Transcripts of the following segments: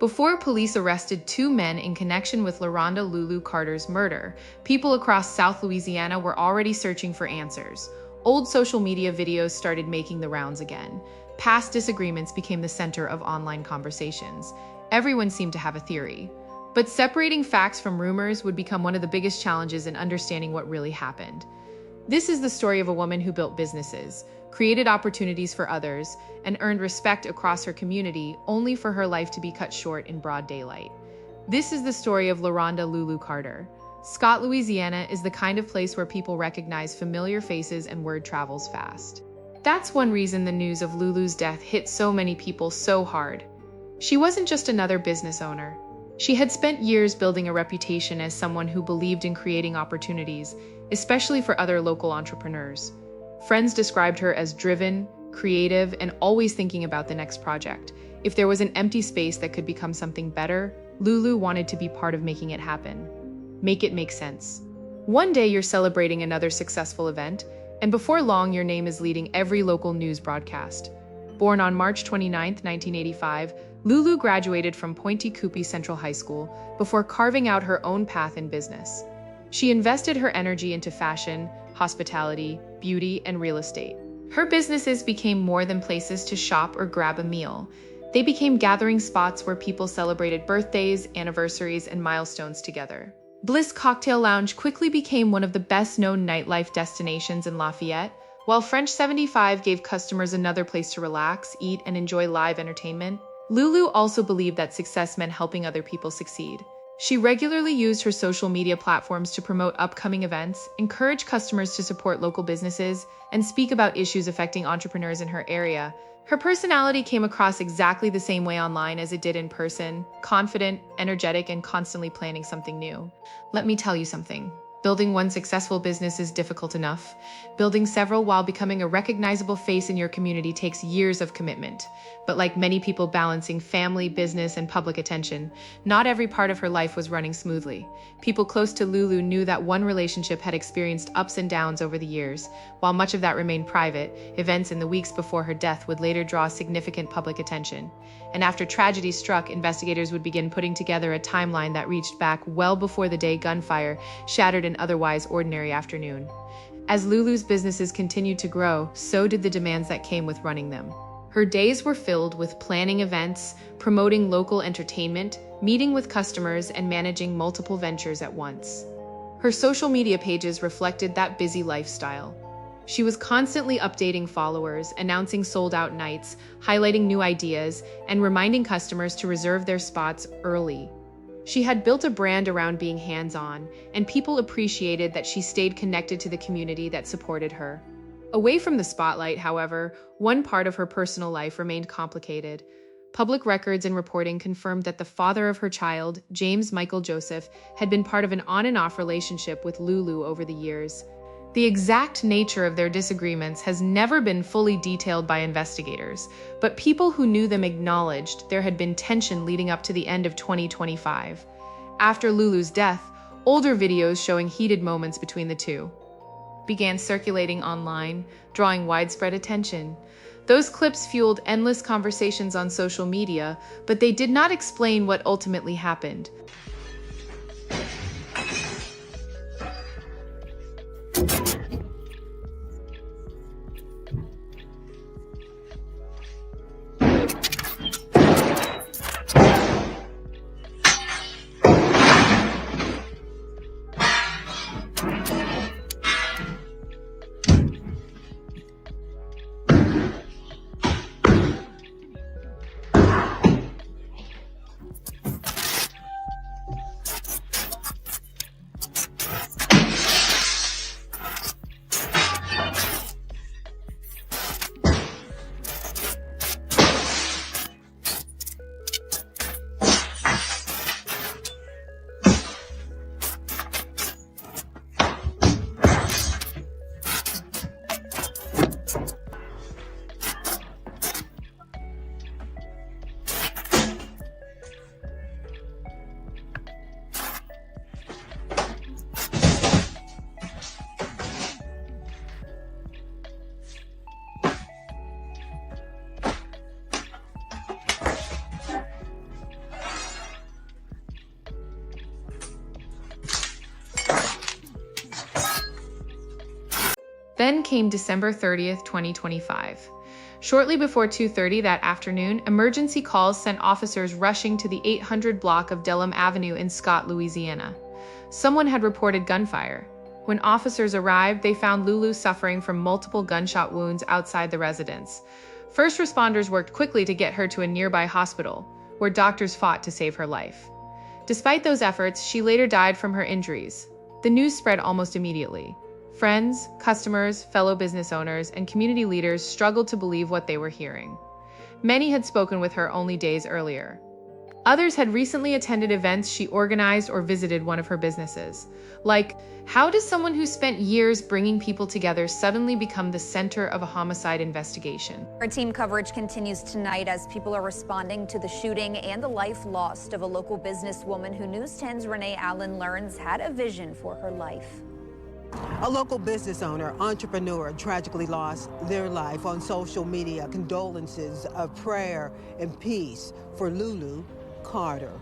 Before police arrested two men in connection with LaRhonda Lulu Carter's murder, people across South Louisiana were already searching for answers. Old social media videos started making the rounds again. Past disagreements became the center of online conversations. Everyone seemed to have a theory. But separating facts from rumors would become one of the biggest challenges in understanding what really happened. This is the story of a woman who built businesses, created opportunities for others, and earned respect across her community, only for her life to be cut short in broad daylight. This is the story of LaRhonda Lulu Carter. Scott, Louisiana is the kind of place where people recognize familiar faces and word travels fast. That's one reason the news of Lulu's death hit so many people so hard. She wasn't just another business owner. She had spent years building a reputation as someone who believed in creating opportunities, especially for other local entrepreneurs. Friends described her as driven, creative, and always thinking about the next project. If there was an empty space that could become something better, Lulu wanted to be part of making it happen. Make it make sense. One day you're celebrating another successful event, and before long your name is leading every local news broadcast. Born on March 29, 1985, Lulu graduated from Pointe Coupee Central High School before carving out her own path in business. She invested her energy into fashion, hospitality, beauty, and real estate. Her businesses became more than places to shop or grab a meal. They became gathering spots where people celebrated birthdays, anniversaries, and milestones together. Bliss Cocktail Lounge quickly became one of the best-known nightlife destinations in Lafayette, while French 75 gave customers another place to relax, eat, and enjoy live entertainment. Lulu also believed that success meant helping other people succeed. She regularly used her social media platforms to promote upcoming events, encourage customers to support local businesses, and speak about issues affecting entrepreneurs in her area. Her personality came across exactly the same way online as it did in person: confident, energetic, and constantly planning something new. Let me tell you something. Building one successful business is difficult enough. Building several while becoming a recognizable face in your community takes years of commitment. But like many people balancing family, business, and public attention, not every part of her life was running smoothly. People close to Lulu knew that one relationship had experienced ups and downs over the years. While much of that remained private, events in the weeks before her death would later draw significant public attention. And after tragedy struck, investigators would begin putting together a timeline that reached back well before the day gunfire shattered an otherwise ordinary afternoon. As Lulu's businesses continued to grow, so did the demands that came with running them. Her days were filled with planning events, promoting local entertainment, meeting with customers, and managing multiple ventures at once. Her social media pages reflected that busy lifestyle. She was constantly updating followers, announcing sold-out nights, highlighting new ideas, and reminding customers to reserve their spots early. She had built a brand around being hands-on, and people appreciated that she stayed connected to the community that supported her. Away from the spotlight, however, one part of her personal life remained complicated. Public records and reporting confirmed that the father of her child, James Michael Joseph, had been part of an on-and-off relationship with Lulu over the years. The exact nature of their disagreements has never been fully detailed by investigators, but people who knew them acknowledged there had been tension leading up to the end of 2025. After Lulu's death, older videos showing heated moments between the two began circulating online, drawing widespread attention. Those clips fueled endless conversations on social media, but they did not explain what ultimately happened. Then came December 30th, 2025. Shortly before 2:30 that afternoon, emergency calls sent officers rushing to the 800 block of Delham Avenue in Scott, Louisiana. Someone had reported gunfire. When officers arrived, they found LuLu suffering from multiple gunshot wounds outside the residence. First responders worked quickly to get her to a nearby hospital, where doctors fought to save her life. Despite those efforts, she later died from her injuries. The news spread almost immediately. Friends, customers, fellow business owners, and community leaders struggled to believe what they were hearing. Many had spoken with her only days earlier. Others had recently attended events she organized or visited one of her businesses. Like, how does someone who spent years bringing people together suddenly become the center of a homicide investigation? Our team coverage continues tonight as people are responding to the shooting and the life lost of a local businesswoman who News 10's Renee Allen learns had a vision for her life. A local business owner, entrepreneur, tragically lost their life on social media. Condolences of prayer and peace for LuLu Carter.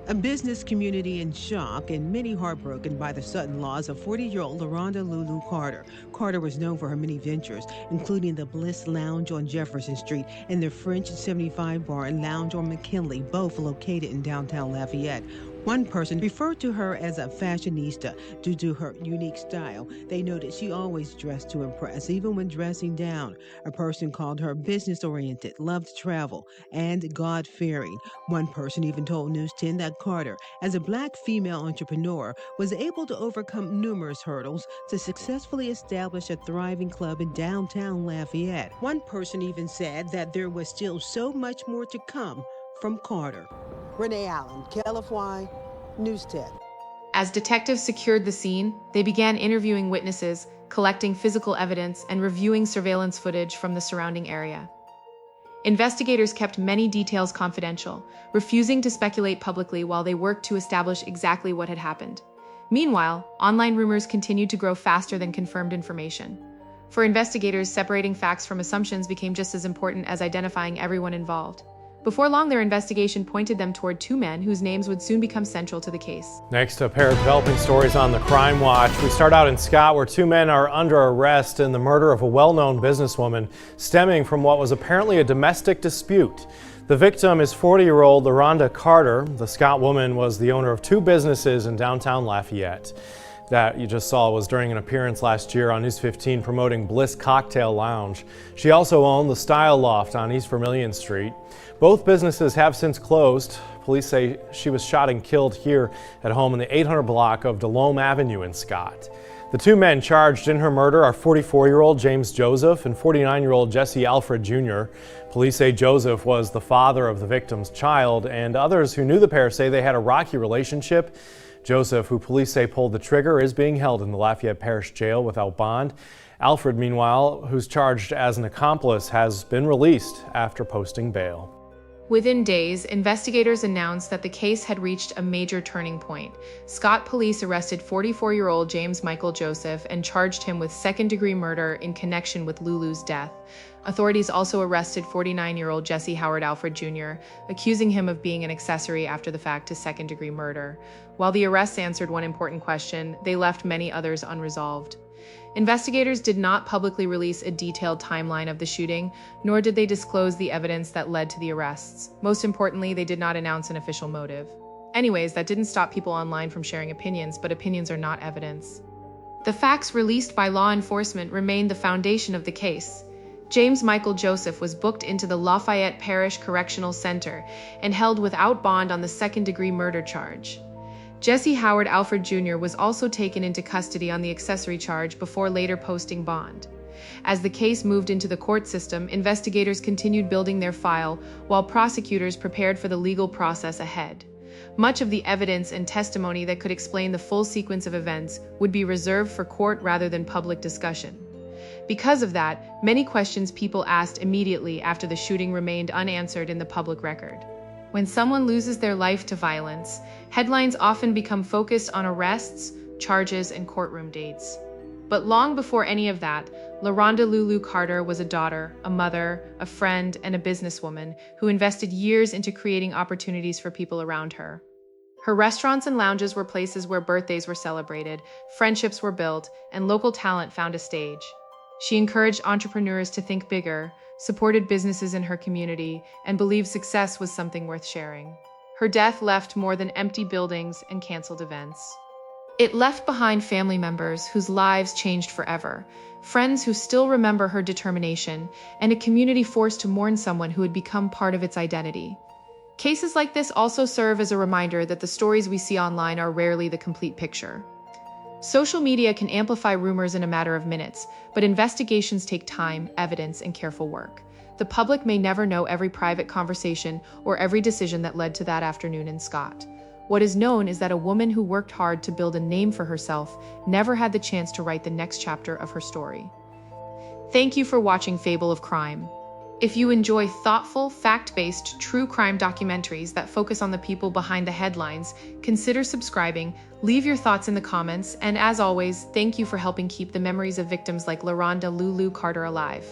A business community in shock and many heartbroken by the sudden loss of 40-year-old LaRhonda LuLu Carter. Carter was known for her many ventures, including the Bliss Lounge on Jefferson Street and the French 75 Bar and Lounge on McKinley, both located in downtown Lafayette. One person referred to her as a fashionista due to her unique style. They noted she always dressed to impress, even when dressing down. A person called her business-oriented, loved travel, and God-fearing. One person even told News 10 that Carter, as a black female entrepreneur, was able to overcome numerous hurdles to successfully establish a thriving club in downtown Lafayette. One person even said that there was still so much more to come from Carter. Renee Allen, KLFY, News 10. As detectives secured the scene, they began interviewing witnesses, collecting physical evidence, and reviewing surveillance footage from the surrounding area. Investigators kept many details confidential, refusing to speculate publicly while they worked to establish exactly what had happened. Meanwhile, online rumors continued to grow faster than confirmed information. For investigators, separating facts from assumptions became just as important as identifying everyone involved. Before long, their investigation pointed them toward two men whose names would soon become central to the case. Next, a pair of developing stories on the Crime Watch. We start out in Scott, where two men are under arrest in the murder of a well-known businesswoman stemming from what was apparently a domestic dispute. The victim is 40-year-old LaRhonda Carter. The Scott woman was the owner of two businesses in downtown Lafayette. That you just saw was during an appearance last year on News 15 promoting Bliss Cocktail Lounge. She also owned the Style Loft on East Vermilion Street. Both businesses have since closed. Police say she was shot and killed here at home in the 800 block of Delham Avenue in Scott. The two men charged in her murder are 44-year-old James Joseph and 49-year-old Jesse Alfred Jr. Police say Joseph was the father of the victim's child, and others who knew the pair say they had a rocky relationship. Joseph, who police say pulled the trigger, is being held in the Lafayette Parish Jail without bond. Alfred, meanwhile, who's charged as an accomplice, has been released after posting bail. Within days, investigators announced that the case had reached a major turning point. Scott police arrested 44-year-old James Michael Joseph and charged him with second-degree murder in connection with LuLu's death. Authorities also arrested 49-year-old Jesse Howard Alfred Jr., accusing him of being an accessory after the fact to second-degree murder. While the arrests answered one important question, they left many others unresolved. Investigators did not publicly release a detailed timeline of the shooting, nor did they disclose the evidence that led to the arrests. Most importantly, they did not announce an official motive. Anyways, that didn't stop people online from sharing opinions, but opinions are not evidence. The facts released by law enforcement remain the foundation of the case. James Michael Joseph was booked into the Lafayette Parish Correctional Center and held without bond on the second-degree murder charge. Jesse Howard Alfred Jr. was also taken into custody on the accessory charge before later posting bond. As the case moved into the court system, investigators continued building their file while prosecutors prepared for the legal process ahead. Much of the evidence and testimony that could explain the full sequence of events would be reserved for court rather than public discussion. Because of that, many questions people asked immediately after the shooting remained unanswered in the public record. When someone loses their life to violence, headlines often become focused on arrests, charges, and courtroom dates. But long before any of that, LaRhonda LuLu Carter was a daughter, a mother, a friend, and a businesswoman who invested years into creating opportunities for people around her. Her restaurants and lounges were places where birthdays were celebrated, friendships were built, and local talent found a stage. She encouraged entrepreneurs to think bigger, supported businesses in her community, and believed success was something worth sharing. Her death left more than empty buildings and canceled events. It left behind family members whose lives changed forever, friends who still remember her determination, and a community forced to mourn someone who had become part of its identity. Cases like this also serve as a reminder that the stories we see online are rarely the complete picture. Social media can amplify rumors in a matter of minutes, but investigations take time, evidence, and careful work. The public may never know every private conversation or every decision that led to that afternoon in Scott. What is known is that a woman who worked hard to build a name for herself never had the chance to write the next chapter of her story. Thank you for watching Fable of Crime. If you enjoy thoughtful, fact-based, true crime documentaries that focus on the people behind the headlines, consider subscribing, leave your thoughts in the comments, and as always, thank you for helping keep the memories of victims like LaRhonda LuLu Carter alive.